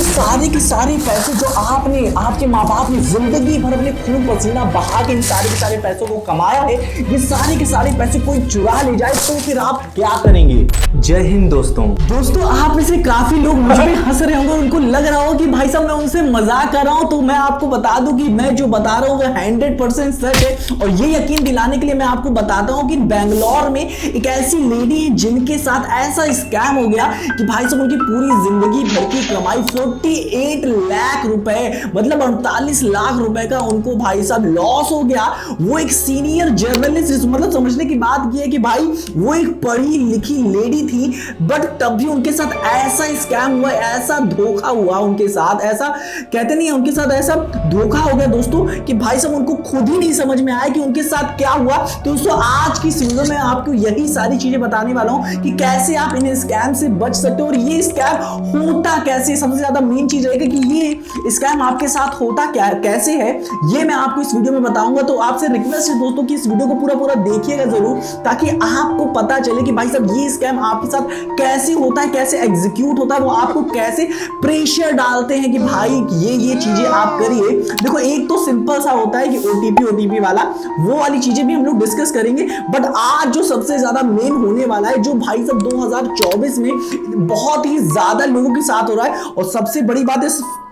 सारे के सारे पैसे जो आपने आपके माँ बाप ने जिंदगी भर अपने खून पसीना बहा के इन सारे के सारे पैसों को कमाया है, ये सारे के सारे पैसे कोई चुरा ले जाए तो फिर आप क्या करेंगे? जय हिंद दोस्तों आप में से काफी लोग मुझ पे हंस रहे होंगे, उनको लग रहा हो कि भाई साहब मैं उनसे मजाक कर रहा हूं। तो मैं आपको बता दूं कि मैं जो बता रहा हूं वो 100% सच है। और ये यकीन दिलाने के लिए मैं आपको बताता हूं कि बेंगलोर में एक ऐसी लेडी है जिनके साथ ऐसा स्कैम हो गया कि भाई साहब उनकी पूरी जिंदगी भर की कमाई 48 लाख रुपए, मतलब 48 लाख रुपए का उनको भाई साहब लॉस हो गया। वो एक सीनियर जर्नलिस्ट, मतलब समझने की बात यह है कि भाई वो एक पढ़ी लिखी लेडी थी, बट तब भी उनके साथ ऐसा स्कैम हुआ, ऐसा धोखा हुआ उनके साथ, ऐसा कहते नहीं है उनके साथ ऐसा धोखा हो गया दोस्तों कि भाई साहब उनको खुद ही नहीं समझ में आया कि उनके साथ क्या हुआ। तो दोस्तों आज की इस वीडियो में आपको यही सारी चीजें बताने वाला हूं कि कैसे आप इन स्कैम से बच सकते हो और ये स्कैम होता कैसे। सबसे ज्यादा मेन चीज रहेगा कि ये स्कैम आपके साथ होता क्या कैसे है, ये मैं आपको इस वीडियो में बताऊंगा। तो आपसे रिक्वेस्ट है दोस्तों कि इस वीडियो को पूरा देखिएगा जरूर, ताकि आपको पता चले कि भाई साहब ये स्कैम आपके साथ कैसे होता है, कैसे एग्जीक्यूट होता है, वो आपको कैसे प्रेशर डालते हैं कि भाई ये चीजें आप करिए। देखो एक तो सिंपल सा होता है कि ओटीपी वाला, वो वाली चीजें भी हम लोग डिस्कस करेंगे। बट आज जो सबसे ज्यादा मेन होने वाला है, जो भाई साहब 2024 में बहुत ही ज्यादा लोगों के साथ हो रहा है, और सबसे बड़ी बात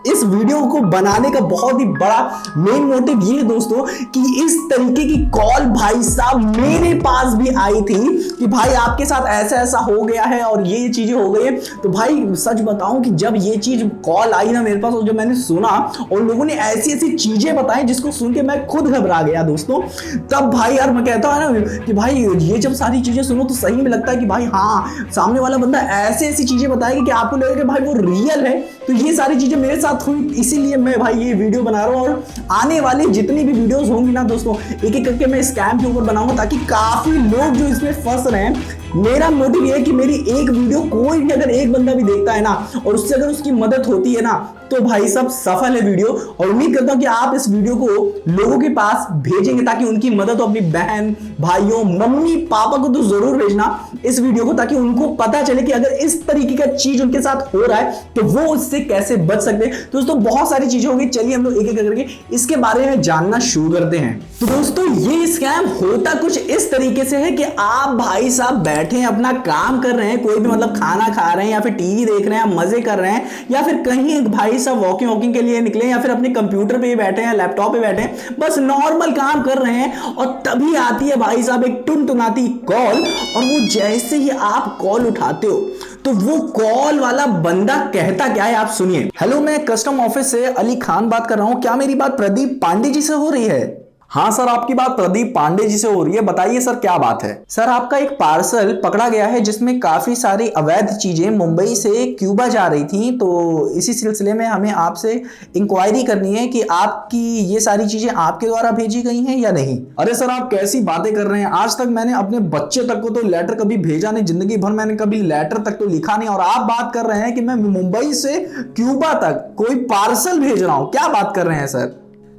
इस वीडियो को बनाने का बहुत ही बड़ा मेन मोटिव ये है दोस्तों कि इस तरीके की कॉल भाई साहब मेरे पास भी आई थी कि भाई आपके साथ ऐसा हो गया है और ये चीजें हो गई है। तो भाई सच बताऊं कि जब ये चीज कॉल आई ना मेरे पास और जब मैंने सुना और लोगों ने ऐसी चीजें बताई जिसको सुन के मैं खुद घबरा गया दोस्तों, तब भाई यार मैं कहता हूं ना कि भाई ये जब सारी चीजें सुनो तो सही में लगता है कि भाई हाँ, सामने वाला बंदा ऐसी चीजें बताएगा कि आपको लगेगा कि भाई वो रियल है। तो ये सारी चीजें मेरे साथ हुई, इसीलिए मैं भाई ये वीडियो बना रहा हूँ। और आने वाली जितनी भी वीडियोस होंगी ना दोस्तों, एक करके मैं स्कैम के ऊपर बनाऊंगा, ताकि काफी लोग जो इसमें फंस रहे हैं, मेरा मोटिव ये है कि मेरी एक वीडियो कोई भी अगर एक बंदा भी देखता है ना और उससे अगर उसकी मदद होती है ना, तो भाई सब सफल है वीडियो। और उम्मीद करता हूं कि आप इस वीडियो को लोगों के पास भेजेंगे ताकि उनकी मदद हो। अपनी बहन भाइयों मम्मी पापा को तो जरूर भेजना इस वीडियो को, ताकि उनको पता चले कि अगर इस तरीके का चीज उनके साथ हो रहा है तो वो उससे कैसे बच सकते हैं। तो दोस्तों बहुत सारी चीजें होंगी, चलिए हम लोग एक एक करके इसके बारे में जानना शुरू करते हैं। तो दोस्तों ये स्कैम होता कुछ इस तरीके से है कि आप भाई साहब बैठे हैं, अपना काम कर रहे हैं, कोई भी मतलब खाना खा रहे हैं या फिर टीवी देख रहे हैं, मजे कर रहे हैं, या फिर कहीं भाई सब वॉकिंग के लिए निकले, या फिर अपने कंप्यूटर पे बैठे हैं, लैपटॉप पे बैठे हैं, बस नॉर्मल काम कर रहे हैं, और तभी आती है भाई साहब एक टुनटुनाती कॉल। और वो जैसे ही आप कॉल उठाते हो तो वो कॉल वाला बंदा कहता क्या है आप सुनिए। हेलो, मैं कस्टम ऑफिस से अली खान बात कर रहा हूं, क्या मेरी बात प्रदीप पांडे जी से हो रही है? हाँ सर, आपकी बात प्रदीप पांडे जी से हो रही है, बताइए सर क्या बात है? सर आपका एक पार्सल पकड़ा गया है जिसमें काफी सारी अवैध चीजें मुंबई से क्यूबा जा रही थी, तो इसी सिलसिले में हमें आपसे इंक्वायरी करनी है कि आपकी ये सारी चीजें आपके द्वारा भेजी गई हैं या नहीं। अरे सर आप कैसी बातें कर रहे हैं, आज तक मैंने अपने बच्चे तक को तो लेटर कभी भेजा नहीं, जिंदगी भर मैंने कभी लेटर तक तो लिखा नहीं, और आप बात कर रहे हैं कि मैं मुंबई से क्यूबा तक कोई पार्सल भेज रहा हूं, क्या बात कर रहे हैं सर?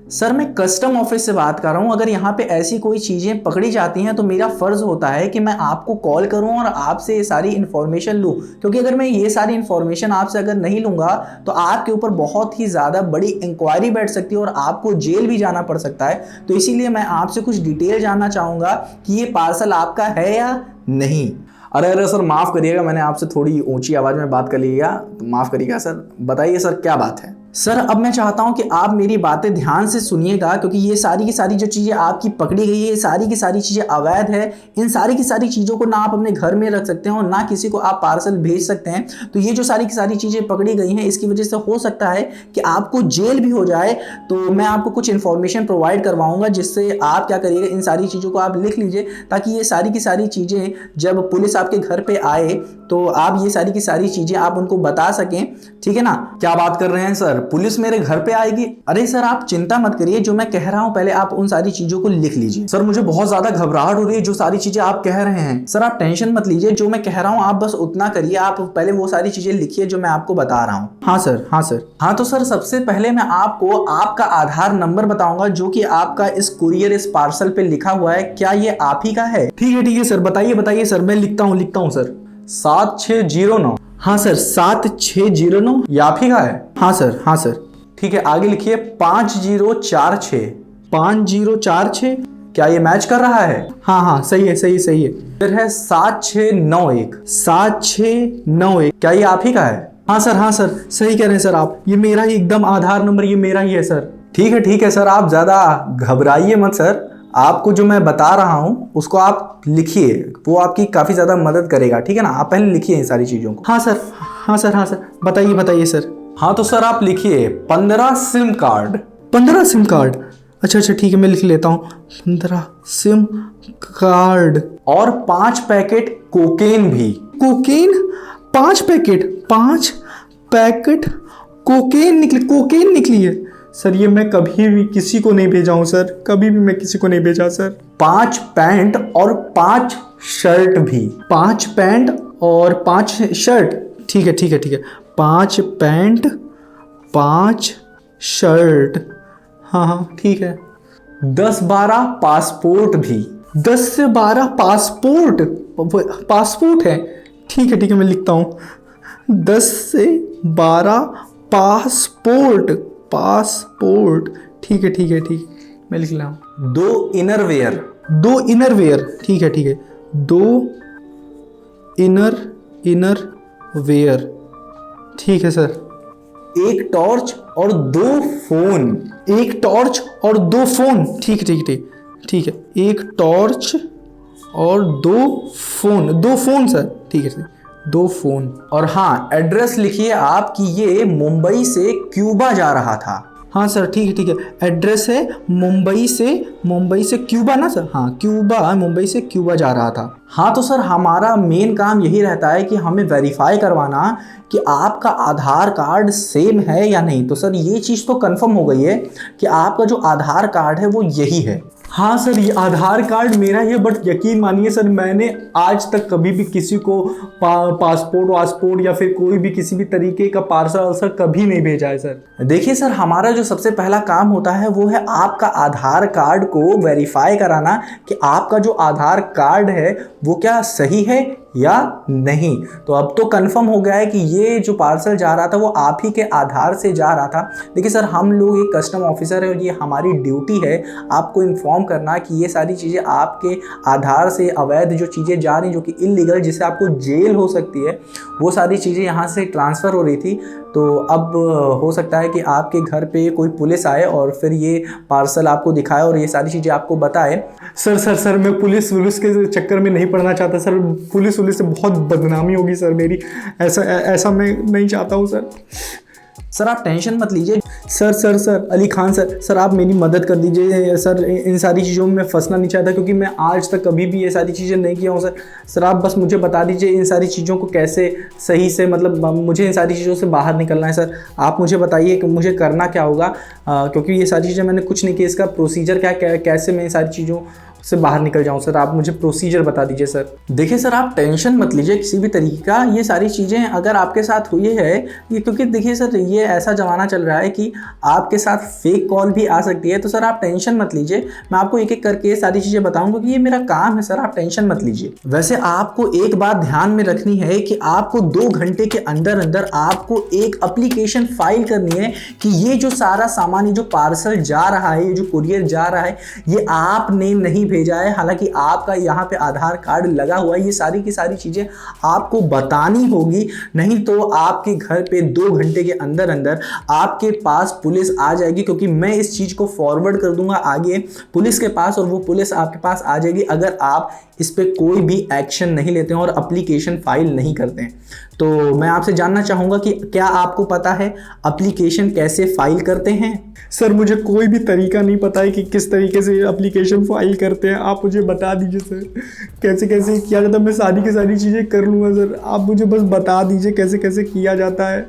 सर मैं कस्टम ऑफिस से बात कर रहा हूं। अगर यहाँ पे ऐसी कोई चीजें पकड़ी जाती हैं तो मेरा फर्ज होता है कि मैं आपको कॉल करूं और आपसे ये सारी इंफॉर्मेशन लूं, क्योंकि अगर मैं ये सारी इंफॉर्मेशन आपसे अगर नहीं लूंगा तो आपके ऊपर बहुत ही ज्यादा बड़ी इंक्वायरी बैठ सकती है और आपको जेल भी जाना पड़ सकता है। तो इसीलिए मैं आपसे कुछ डिटेल जानना चाहूंगा कि ये पार्सल आपका है या नहीं। अरे सर माफ करिएगा, मैंने आपसे थोड़ी ऊंची आवाज में बात कर लिया, माफ करिएगा सर। बताइए सर क्या बात है? सर अब मैं चाहता हूं कि आप मेरी बातें ध्यान से सुनिएगा, क्योंकि ये सारी की सारी जो चीज़ें आपकी पकड़ी गई है, ये सारी की सारी चीज़ें अवैध है। इन सारी की सारी चीज़ों को ना आप अपने घर में रख सकते हैं और ना किसी को आप पार्सल भेज सकते हैं। तो ये जो सारी की सारी चीज़ें पकड़ी गई हैं, इसकी वजह से हो सकता है कि आपको जेल भी हो जाए। तो मैं आपको कुछ इन्फॉर्मेशन प्रोवाइड करवाऊंगा, जिससे आप क्या करिएगा, इन सारी चीज़ों को आप लिख लीजिए, ताकि ये सारी की सारी चीज़ें जब पुलिस आपके घर पर आए तो आप ये सारी की सारी चीज़ें आप उनको बता सकें, ठीक है ना? क्या बात कर रहे हैं सर, पुलिस मेरे घर पे आएगी? अरे सर आप चिंता मत करिए, जो मैं कह रहा हूं पहले आप उन सारी चीजों को लिख लीजिए। सर मुझे बहुत ज्यादा घबराहट हो रही है जो सारी चीजें आप कह रहे हैं। सर आप टेंशन मत लीजिए, जो मैं कह रहा हूं आप बस उतना करिए, आप पहले वो सारी चीजें लिखिए जो मैं आपको बता रहा हूं। हाँ सर, हाँ सर। हाँ तो सर सबसे पहले मैं आपको आपका आधार नंबर बताऊंगा, जो कि आपका इस कुरियर इस पार्सल पे लिखा हुआ है। क्या ये आप ही का है? ठीक है सर, बताइए सर, मैं लिखता हूँ सर। 7609। हाँ सर 7609। ये आप ही का है? हाँ सर, हाँ सर। ठीक है, आगे लिखिए 5046। 5046, क्या ये मैच कर रहा है? हाँ हाँ सही है, सही सही है। फिर है 7691। 7691, क्या ये आप ही का है? हाँ सर, हाँ सर, सही कह रहे हैं सर आप, ये मेरा ही एकदम आधार नंबर ये मेरा ही है सर। ठीक है सर, आप ज़्यादा घबराइए मत सर। आपको जो मैं बता रहा हूँ उसको आप लिखिए, वो आपकी काफ़ी ज़्यादा मदद करेगा, ठीक है ना। आप पहले लिखिए इन सारी चीज़ों को। हाँ सर, हाँ सर, हाँ सर, बताइए बताइए सर। हाँ तो सर आप लिखिए 15 सिम कार्ड। 15 सिम कार्ड, अच्छा अच्छा ठीक है, मैं लिख लेता हूँ 15 सिम कार्ड। और 5 पैकेट कोकेन भी। Cocaine 5 packet? 5 पैकेट कोकेन निकली है सर। ये मैं कभी भी किसी को नहीं भेजा हूँ सर, कभी भी मैं किसी को नहीं भेजा सर। 5 पैंट और 5 शर्ट भी। 5 पैंट और 5 शर्ट, ठीक है ठीक है ठीक है। 5 पैंट 5 शर्ट, हाँ हाँ ठीक है। 10-12 पासपोर्ट भी। 10 से 12 पासपोर्ट है, ठीक है मैं लिखता हूँ 10 से 12 पासपोर्ट, ठीक है मैं लिख रहा हूँ। 2 इनरवेयर। 2 इनरवेयर, ठीक है 2 इनरवेयर, ठीक है सर। 1 टॉर्च और 2 फोन। 1 टॉर्च और 2 फोन, ठीक है। 1 टॉर्च और 2 फोन, 2 फोन सर, ठीक है सर, 2 फोन। और हाँ एड्रेस लिखिए आप कि ये मुंबई से क्यूबा जा रहा था। हाँ सर ठीक है, एड्रेस है मुंबई से क्यूबा ना सर? हाँ क्यूबा, मुंबई से क्यूबा जा रहा था। हाँ तो सर हमारा मेन काम यही रहता है कि हमें वेरीफाई करवाना कि आपका आधार कार्ड सेम है या नहीं। तो सर ये चीज़ तो कंफर्म हो गई है कि आपका जो आधार कार्ड है वो यही है। हाँ सर ये आधार कार्ड मेरा ही है, बट यकीन मानिए सर मैंने आज तक कभी भी किसी को पासपोर्ट या फिर कोई भी किसी भी तरीके का पार्सल सर कभी नहीं भेजा है सर। देखिए सर हमारा जो सबसे पहला काम होता है वो है आपका आधार कार्ड को वेरीफाई कराना कि आपका जो आधार कार्ड है वो क्या सही है या नहीं। तो अब तो कंफर्म हो गया है कि ये जो पार्सल जा रहा था वो आप ही के आधार से जा रहा था। देखिए सर हम लोग एक कस्टम ऑफिसर है और ये हमारी ड्यूटी है आपको इन्फॉर्म करना कि ये सारी चीज़ें आपके आधार से अवैध जो चीज़ें जा रही जो कि इलीगल, जिससे आपको जेल हो सकती है, वो सारी चीज़ें यहाँ से ट्रांसफ़र हो रही थी। तो अब हो सकता है कि आपके घर पे कोई पुलिस आए और फिर ये पार्सल आपको दिखाए और ये सारी चीज़ें आपको बताए। सर मैं पुलिस के चक्कर में नहीं पड़ना चाहता सर, पुलिस से बहुत बदनामी होगी सर मेरी, ऐसा मैं नहीं चाहता हूँ सर आप टेंशन मत लीजिए। सर अली खान सर आप मेरी मदद कर दीजिए सर, इन सारी चीज़ों में फंसना नहीं चाहता क्योंकि मैं आज तक कभी भी ये सारी चीज़ें नहीं किया हूँ सर आप बस मुझे बता दीजिए इन सारी चीज़ों को कैसे सही से, मतलब मुझे इन सारी चीज़ों से बाहर निकलना है सर। आप मुझे बताइए कि मुझे करना क्या होगा, क्योंकि ये सारी चीज़ें मैंने कुछ नहीं किया, इसका प्रोसीजर क्या, कैसे मैं इन सारी चीज़ों से बाहर निकल जाऊं सर, आप मुझे प्रोसीजर बता दीजिए सर। देखिए सर आप टेंशन मत लीजिए किसी भी तरीके का, ये सारी चीज़ें अगर आपके साथ हुई है ये, क्योंकि देखिए सर ये ऐसा ज़माना चल रहा है कि आपके साथ फेक कॉल भी आ सकती है। तो सर आप टेंशन मत लीजिए, मैं आपको एक एक करके सारी चीज़ें बताऊंगा कि ये मेरा काम है सर, आप टेंशन मत लीजिए। वैसे आपको एक बात ध्यान में रखनी है कि आपको 2 घंटे के अंदर अंदर आपको एक एप्लीकेशन फाइल करनी है कि ये जो सारा सामान, ये जो पार्सल जा रहा है, ये जो कुरियर जा रहा है, ये आपने नहीं भेजा है। हालांकि आपका यहाँ पे आधार कार्ड लगा हुआ है, ये सारी की सारी चीज़ें आपको बतानी होगी, नहीं तो आपके घर पे 2 घंटे के अंदर अंदर आपके पास पुलिस आ जाएगी, क्योंकि मैं इस चीज़ को फॉरवर्ड कर दूंगा आगे पुलिस के पास और वो पुलिस आपके पास आ जाएगी अगर आप इस पे कोई भी एक्शन नहीं लेते हैं और एप्लीकेशन फाइल नहीं करते हैं। तो मैं आपसे जानना चाहूँगा कि क्या आपको पता है एप्लीकेशन कैसे फाइल करते हैं? सर मुझे कोई भी तरीका नहीं पता है कि किस तरीके से एप्लीकेशन फाइल करते हैं, आप मुझे बता दीजिए सर कैसे कैसे किया जाता है। मैं सारी की सारी चीज़ें कर लूँगा सर, आप मुझे बस बता दीजिए कैसे कैसे किया जाता है।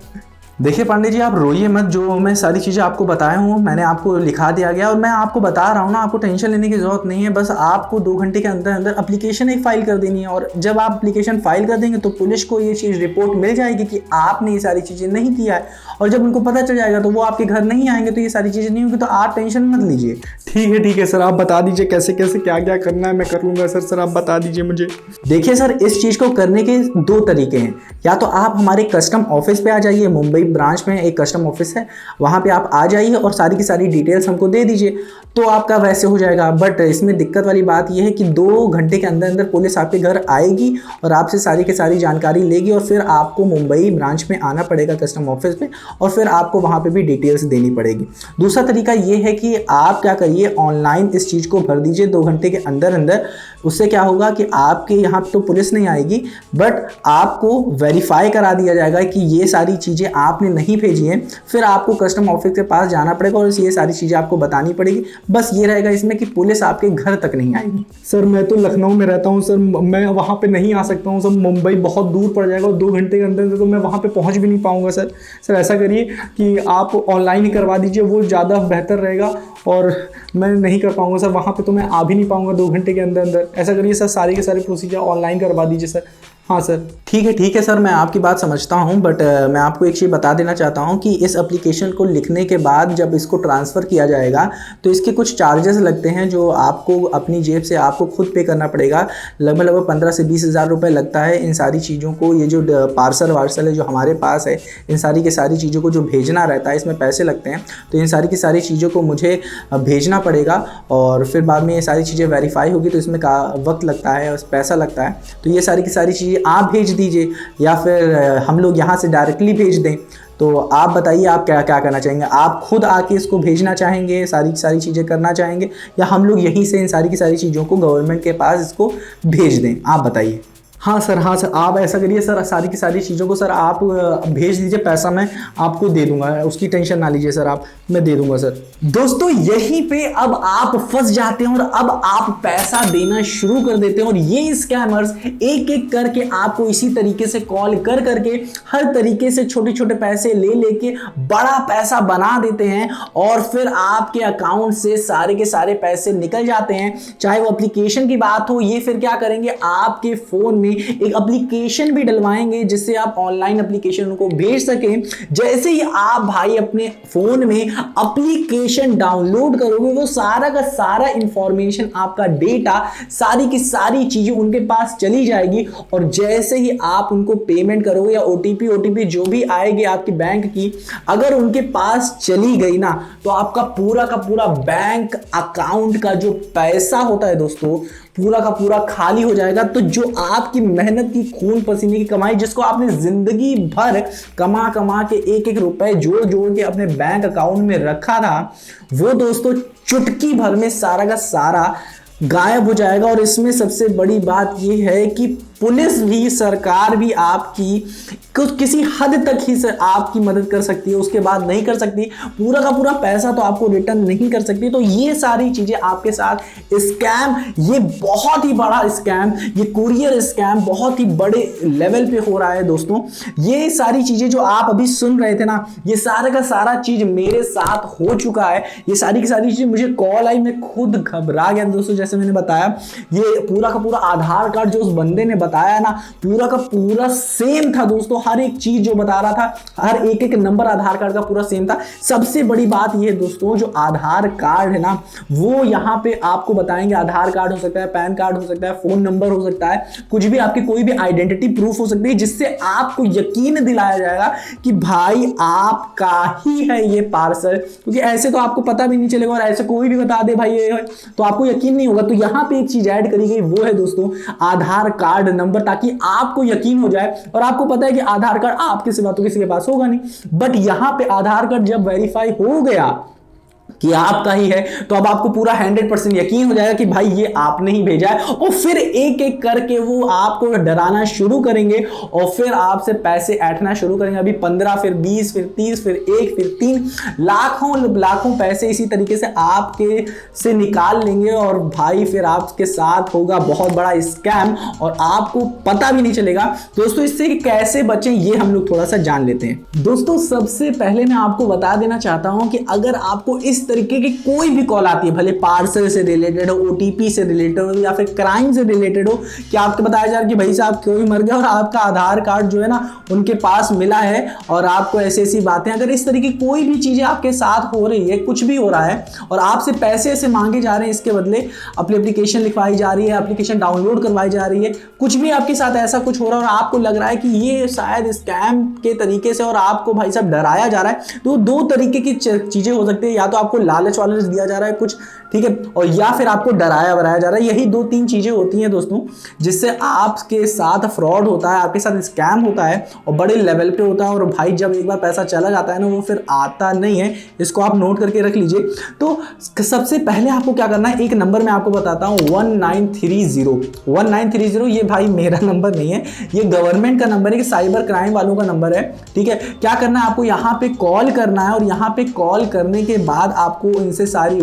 देखिए पांडे जी, आप रोइए मत, जो मैं सारी चीज़ें आपको बताया हूँ मैंने आपको लिखा दिया गया, और मैं आपको बता रहा हूँ ना, आपको टेंशन लेने की ज़रूरत नहीं है। बस आपको 2 घंटे के अंदर अंदर एप्लीकेशन एक फ़ाइल कर देनी है, और जब आप एप्लीकेशन फाइल कर देंगे तो पुलिस को ये चीज़ रिपोर्ट मिल जाएगी कि आपने ये सारी चीज़ें नहीं किया है, और जब उनको पता चल जाएगा तो वो आपके घर नहीं आएंगे, तो ये सारी चीज़ें नहीं होंगी। तो आप टेंशन मत लीजिए। ठीक है सर, आप बता दीजिए कैसे कैसे क्या क्या करना है, मैं कर लूँगा सर आप बता दीजिए मुझे। देखिए सर, इस चीज़ को करने के 2 तरीके हैं। या तो आप हमारे कस्टम ऑफिस पे आ जाइए, मुंबई ब्रांच में एक कस्टम ऑफिस है, वहाँ पे आप आ जाइए और सारी की सारी डिटेल्स हमको दे दीजिए, तो आपका वैसे हो जाएगा। बट इसमें दिक्कत वाली बात यह है कि 2 घंटे के अंदर अंदर पुलिस आपके घर आएगी और आपसे सारी की सारी जानकारी लेगी, और फिर आपको मुंबई ब्रांच में आना पड़ेगा कस्टम ऑफिस पे, और फिर आपको वहाँ पे भी डिटेल्स देनी पड़ेगी। दूसरा तरीका ये है कि आप क्या करिए, ऑनलाइन इस चीज़ को भर दीजिए 2 घंटे के अंदर अंदर। उससे क्या होगा कि आपके यहाँ तो पुलिस नहीं आएगी, बट आपको वेरीफाई करा दिया जाएगा कि ये सारी चीज़ें आपने नहीं भेजी हैं। फिर आपको कस्टम ऑफिस के पास जाना पड़ेगा और ये सारी चीज़ें आपको बतानी पड़ेगी। बस ये रहेगा इसमें कि पुलिस आपके घर तक नहीं आएगी। सर मैं तो लखनऊ में रहता हूँ सर, मैं वहाँ पे नहीं आ सकता हूँ सर, मुंबई बहुत दूर पड़ जाएगा और 2 घंटे के अंदर तो मैं वहाँ पे पहुँच भी नहीं पाऊँगा सर ऐसा करिए कि आप ऑनलाइन ही करवा दीजिए, वो ज़्यादा बेहतर रहेगा, और मैं नहीं कर पाऊँगा सर वहाँ पे, तो मैं आ भी नहीं पाऊँगा 2 घंटे के अंदर अंदर। ऐसा करिए सर, सारे के सारे प्रोसीजर ऑनलाइन करवा दीजिए सर। हाँ सर ठीक है सर, मैं आपकी बात समझता हूँ, बट मैं आपको एक चीज़ बता देना चाहता हूँ कि इस एप्लीकेशन को लिखने के बाद जब इसको ट्रांसफ़र किया जाएगा तो इसके कुछ चार्जेस लगते हैं, जो आपको अपनी जेब से आपको खुद पे करना पड़ेगा। लगभग 15 से 20 हज़ार रुपये लगता है इन सारी चीज़ों को। ये जो पार्सल वार्सल है जो हमारे पास है, इन सारी की सारी चीज़ों को जो भेजना रहता है, इसमें पैसे लगते हैं। तो इन सारी की सारी चीज़ों को मुझे भेजना पड़ेगा, और फिर बाद में ये सारी चीज़ें वेरीफाई होगी, तो इसमें वक्त लगता है, पैसा लगता है। तो ये सारी की सारी चीज़ें आप भेज दीजिए, या फिर हम लोग यहाँ से डायरेक्टली भेज दें। तो आप बताइए आप क्या क्या करना चाहेंगे? आप खुद आके इसको भेजना चाहेंगे, सारी चीज़ें करना चाहेंगे, या हम लोग यहीं से इन सारी की सारी चीज़ों को गवर्नमेंट के पास इसको भेज दें? आप बताइए। हाँ सर आप ऐसा करिए सर, सारी की सारी चीज़ों को सर आप भेज दीजिए, पैसा मैं आपको दे दूंगा, उसकी टेंशन ना लीजिए सर, मैं दे दूंगा सर। दोस्तों यहीं पे अब आप फंस जाते हैं और अब आप पैसा देना शुरू कर देते हैं, और ये स्कैमर्स एक एक करके आपको इसी तरीके से कॉल कर करके हर तरीके से छोटे छोटे पैसे ले लेके बड़ा पैसा बना देते हैं, और फिर आपके अकाउंट से सारे के सारे पैसे निकल जाते हैं। चाहे वो एप्लीकेशन की बात हो, ये फिर क्या करेंगे, आपके फोन में एक एप्लीकेशन भी डलवाएंगे जिससे आप ऑनलाइन एप्लीकेशन उनको भेज सकें। जैसे ही आप भाई अपने फोन में एप्लीकेशन डाउनलोड करोगे, वो सारा का सारा इंफॉर्मेशन, आपका डेटा, सारी की सारी चीजें उनके पास चली जाएगी, और जैसे ही आप उनको पेमेंट करोगे या ओटीपी जो भी आएगी आपकी बैंक की, अगर उनके पास चली गई ना, तो आपका पूरा का पूरा बैंक अकाउंट का जो पैसा होता है दोस्तों, पूरा का पूरा खाली हो जाएगा। तो जो आपकी मेहनत की, खून पसीने की कमाई, जिसको आपने जिंदगी भर कमा कमा के एक एक रुपए जोड़ जोड़ के अपने बैंक अकाउंट में रखा था, वो दोस्तों चुटकी भर में सारा का सारा गायब हो जाएगा। और इसमें सबसे बड़ी बात यह है कि पुलिस भी, सरकार भी आपकी कुछ किसी हद तक ही आपकी मदद कर सकती है, उसके बाद नहीं कर सकती। पूरा का पूरा पैसा तो आपको रिटर्न नहीं कर सकती। तो ये सारी चीजें आपके साथ स्कैम, ये बहुत ही बड़ा स्कैम, ये कुरियर स्कैम बहुत ही बड़े लेवल पे हो रहा है दोस्तों। ये सारी चीजें जो आप अभी सुन रहे थे ना, ये सारा का सारा चीज मेरे साथ हो चुका है। ये सारी की सारी चीजें मुझे कॉल आई, मैं खुद घबरा गया दोस्तों। जैसे मैंने बताया, ये पूरा का पूरा आधार कार्ड जो उस बंदे ने बताया ना, पूरा का पूरा सेम था दोस्तों। हर एक चीज जो बता रहा था, हर एक एक नंबर आधार कार्ड का पूरा सेम था। सबसे बड़ी बात यह दोस्तों, जो आधार कार्ड है ना, वो यहाँ पे आपको बताएंगे, आधार कार्ड हो सकता है, पैन कार्ड हो सकता है, फोन नंबर हो सकता है, कुछ भी आपकी कोई भी आइडेंटिटी प्रूफ हो सकती है, जिससे आपको यकीन दिलाया जाएगा कि भाई आपका ही है ये पार्सल। क्योंकि ऐसे तो आपको पता भी नहीं चलेगा, और ऐसे कोई भी बता दे भाई ये है, तो आपको यकीन नहीं होगा। तो यहाँ पे एक चीज ऐड करी गई, वो है दोस्तों आधार कार्ड नंबर, ताकि आपको यकीन हो जाए। और आपको पता है कि आधार कार्ड आपके सिवा तो किसी के पास होगा नहीं, बट यहां पे आधार कार्ड जब वेरीफाई हो गया, कि आपका ही है, तो अब आपको पूरा 100% यकीन हो जाएगा कि भाई ये आपने ही भेजा है। और फिर एक एक करके वो आपको डराना शुरू करेंगे और फिर आपसे पैसे ऐंठना शुरू करेंगे। अभी 15, फिर 20, फिर 30, फिर 1, फिर 3, लाखों पैसे इसी तरीके से आपके से निकाल लेंगे और भाई फिर आपके साथ होगा बहुत बड़ा स्कैम और आपको पता भी नहीं चलेगा। दोस्तों इससे कैसे बचें ये हम लोग थोड़ा सा जान लेते हैं। दोस्तों सबसे पहले मैं आपको बता देना चाहता हूं कि अगर आपको इस तरीके की कोई भी कॉल आती है, भले पार्सल से रिलेटेड हो, ओटीपी से रिलेटेड हो या फिर क्राइम से रिलेटेड हो, कि आपको बताया जा रहा है कि भाई साहब कोई मर गया और आपका आधार कार्ड जो है ना उनके पास मिला है और आपको ऐसी बातें, अगर इस तरीके की कोई भी चीजें आपके साथ हो रही है, कुछ भी हो रहा है और आपसे पैसे ऐसे मांगे जा रहे हैं, इसके बदले अपनी एप्लीकेशन लिखवाई जा रही है, एप्लीकेशन डाउनलोड करवाई जा रही है, कुछ भी आपके साथ ऐसा कुछ हो रहा है और आपको लग रहा है कि ये शायद स्कैम के तरीके से और आपको भाई साहब डराया जा रहा है, तो दो तरीके की चीजें हो सकती है। या तो आपको लालच वालच दिया जा रहा है कुछ, ठीक है, और या फिर आपको डराया वराया जा रहा है। यही 2-3 चीजें होती हैं दोस्तों जिससे आपके साथ फ्रॉड होता है, आपके साथ स्कैम होता है और बड़े लेवल पे होता है। और भाई जब एक बार पैसा चला जाता है ना वो फिर आता नहीं है, इसको आप नोट करके रख लीजिए। तो सबसे पहले आपको क्या करना है, एक नंबर मैं आपको बताता हूँ 1930। ये भाई मेरा नंबर नहीं है, ये गवर्नमेंट का नंबर है कि साइबर क्राइम वालों का नंबर है, ठीक है। क्या करना है, आपको यहाँ पे कॉल करना है और यहाँ पे कॉल करने के बाद आपको इनसे सारी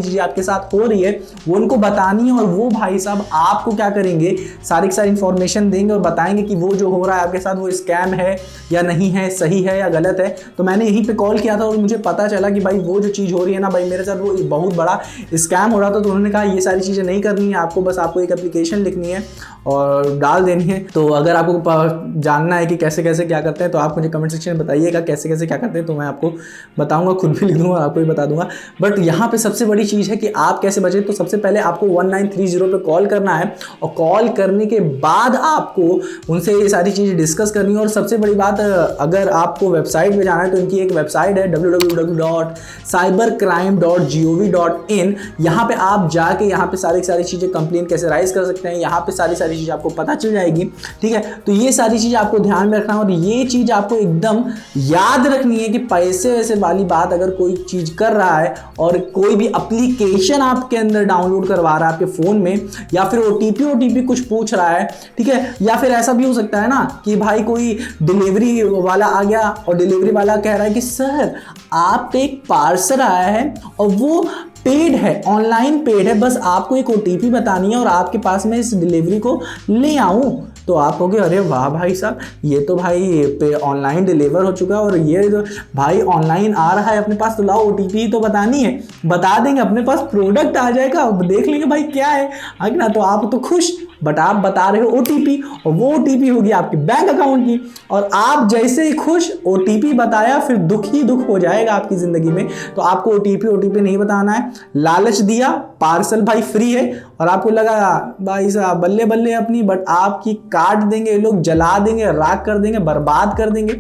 चीजें आपके साथ हो रही है वो उनको बतानी है और वो भाई साहब आपको क्या करेंगे, सारी इंफॉर्मेशन देंगे और बताएंगे कि वो जो हो रहा है आपके साथ वो स्कैम है या नहीं है, सही है या गलत है। तो मैंने यहीं पे कॉल किया था और मुझे पता चला कि भाई वो जो चीज़ हो रही है ना भाई मेरे साथ वो बहुत बड़ा स्कैम हो रहा था। तो उन्होंने कहा ये सारी चीज़ें नहीं करनी है आपको, बस आपको एक एप्लीकेशन लिखनी है और डाल देनी है। तो अगर आपको जानना है कि कैसे कैसे क्या करते हैं तो आप मुझे कमेंट सेक्शन में बताइएगा कैसे कैसे क्या करते हैं, तो मैं आपको बताऊंगा, खुद भी लिख दूंगा और आपको भी बता दूंगा। बट यहाँ पे सबसे बड़ी चीज़ है कि आप कैसे बचें। तो सबसे पहले आपको 1930 पे कॉल करना है और कॉल करने के बाद आपको उनसे ये सारी चीज़ें डिस्कस करनी है। और सबसे बड़ी बात, अगर आपको वेबसाइट पे जाना है तो इनकी एक वेबसाइट है www.cybercrime.gov.in। यहाँ पे आप जाके यहाँ पे सारी चीज़ें कंप्लेन कैसे राइज कर सकते हैं, यहाँ पे सारी चीज़ें आपको पता चल जाएगी, ठीक है। तो ये सारी चीज़ आपको ध्यान में रखना है और ये चीज़ आपको एकदम याद रखनी है कि पैसे वैसे वाली बात अगर कोई चीज़ कर रहा है और कोई भी एप्लीकेशन आपके अंदर डाउनलोड करवा रहा है आपके फ़ोन में, या फिर ओटीपी कुछ पूछ रहा है, ठीक है, या फिर ऐसा भी हो सकता है ना कि भाई कोई डिलीवरी वाला आ गया और डिलीवरी वाला कह रहा है कि सर आप पे एक पार्सल आया है और वो पेड है, ऑनलाइन पेड है, बस आपको एक ओटीपी बतानी है और आपके पास में इस डिलीवरी को ले आऊं। तो आप कहोगे अरे वाह भाई साहब ये तो भाई पे ऑनलाइन डिलीवर हो चुका है और ये तो भाई ऑनलाइन आ रहा है अपने पास, तो लाओ ओटीपी तो बतानी है, बता देंगे, अपने पास प्रोडक्ट आ जाएगा, देख लेंगे भाई क्या है ना। तो आप तो खुश, बट आप बता रहे हो ओटीपी और वो ओटीपी होगी आपके बैंक अकाउंट की, और आप जैसे ही खुश ओटीपी बताया फिर दुख ही दुख हो जाएगा आपकी ज़िंदगी में। तो आपको ओटीपी नहीं बताना है। लालच दिया, पार्सल भाई फ्री है और आपको लगा भाई साहब बल्ले बल्ले अपनी, बट आपकी काट देंगे ये लोग, जला देंगे, राख कर देंगे, बर्बाद कर देंगे।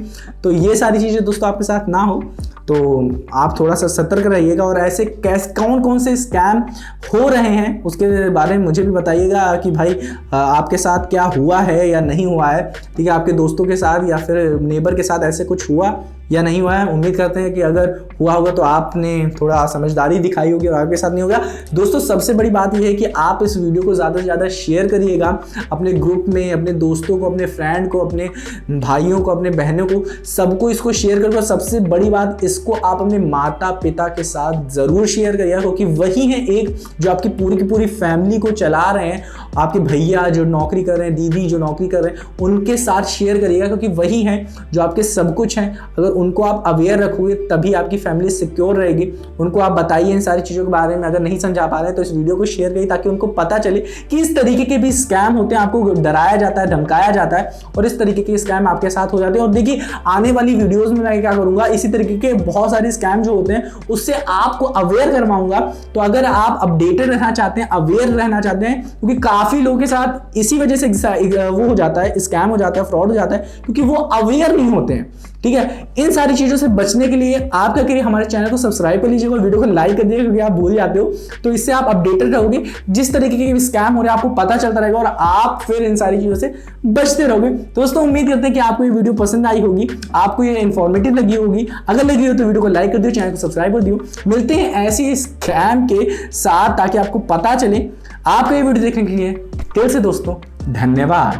तो ये सारी चीज़ें दोस्तों आपके साथ ना हो, तो आप थोड़ा सा सतर्क रहिएगा और ऐसे कौन से स्कैम हो रहे हैं उसके बारे में मुझे भी बताइएगा कि भाई आपके साथ क्या हुआ है या नहीं हुआ है, ठीक है, आपके दोस्तों के साथ या फिर नेबर के साथ ऐसे कुछ हुआ या नहीं हुआ है। उम्मीद करते हैं कि अगर हुआ होगा तो आपने थोड़ा समझदारी दिखाई होगी और आपके साथ नहीं होगा। दोस्तों सबसे बड़ी बात यह है कि आप इस वीडियो को ज़्यादा से ज़्यादा शेयर करिएगा अपने ग्रुप में, अपने दोस्तों को, अपने फ्रेंड को, अपने भाइयों को, अपने बहनों को, सबको इसको शेयर करिएगा। सबसे बड़ी बात, इसको आप अपने माता पिता के साथ ज़रूर शेयर करिएगा क्योंकि वही है एक जो आपकी पूरी की पूरी फैमिली को चला रहे हैं। आपके भैया जो नौकरी कर रहे हैं, दीदी जो नौकरी कर रहे हैं, उनके साथ शेयर करिएगा क्योंकि वही हैं जो आपके सब कुछ हैं। अगर उनको आप अवेयर रखोगे तभी आपकी फैमिली सिक्योर रहेगी। उनको आप बताइए इन सारी चीज़ों के बारे में। अगर नहीं समझा पा रहे हैं तो इस वीडियो को शेयर करिए ताकि उनको पता चले कि इस तरीके के भी स्कैम होते हैं, आपको डराया जाता है, धमकाया जाता है और इस तरीके के स्कैम आपके साथ हो जाते हैं। और देखिए आने वाली वीडियोज़ में मैं क्या करूँगा, इसी तरीके के बहुत सारे स्कैम जो होते हैं उससे आपको अवेयर करवाऊंगा। तो अगर आप अपडेटेड रहना चाहते हैं, अवेयर रहना चाहते हैं, क्योंकि काफ़ी लोगों के साथ इसी वजह से वो हो जाता है, स्कैम हो जाता है, फ्रॉड हो जाता है, क्योंकि वो अवेयर नहीं होते हैं। ठीक है, इन सारी चीज़ों से बचने के लिए आप क्या करिए, हमारे चैनल को सब्सक्राइब कर लीजिएगा और वीडियो को लाइक कर दीजिएगा, क्योंकि आप भूल जाते हो। तो इससे आप अपडेटेड रहोगे, जिस तरीके के स्कैम हो रहे हैं आपको पता चलता रहेगा और आप फिर इन सारी चीज़ों से बचते रहोगे। दोस्तों उम्मीद करते हैं कि आपको ये वीडियो पसंद आई होगी, आपको ये इन्फॉर्मेटिव लगी होगी। अगर लगी हो तो वीडियो को लाइक कर दियो, चैनल को सब्सक्राइब कर दियो। मिलते हैं ऐसी स्कैम के साथ ताकि आपको पता चले। आपको ये वीडियो देखने के लिए दिल से दोस्तों धन्यवाद।